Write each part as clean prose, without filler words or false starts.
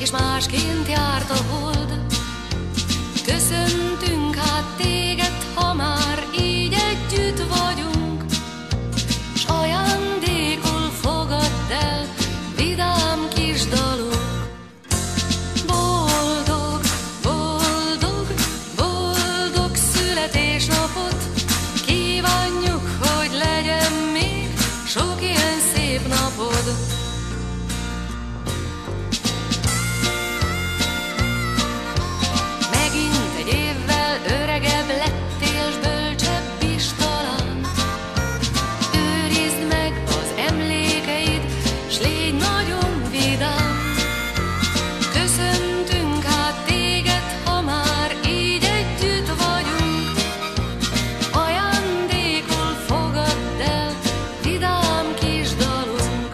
és másként járt a hold. Köszöntünk hát téged, ha már így együtt vagyunk, s ajándékul fogadd el vidám kis dalok. Boldog, boldog, boldog születésnapot kívánjuk, hogy legyen még sok ilyen szép napod. Megint egy évvel öregebb lettél, s bölcsebb is talán. Őrizd meg az emlékeid, s légy nagyon vidám. Köszöntünk hát téged, ha már így együtt vagyunk, ajándékul fogadd el vidám kis dalunk.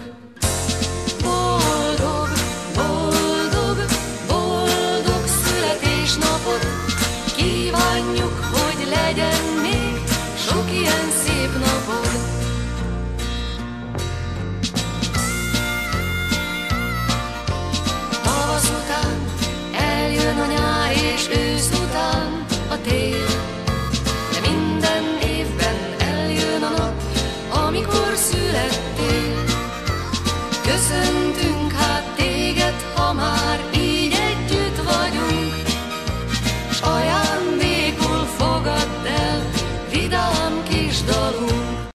Boldog, boldog, boldog születésnapot kívánjuk, hogy legyen még sok ilyen szép napod. Tavasz után eljön a nyár, és ősz után a tél, de minden évben eljön a nap, amikor születtél. Köszönjük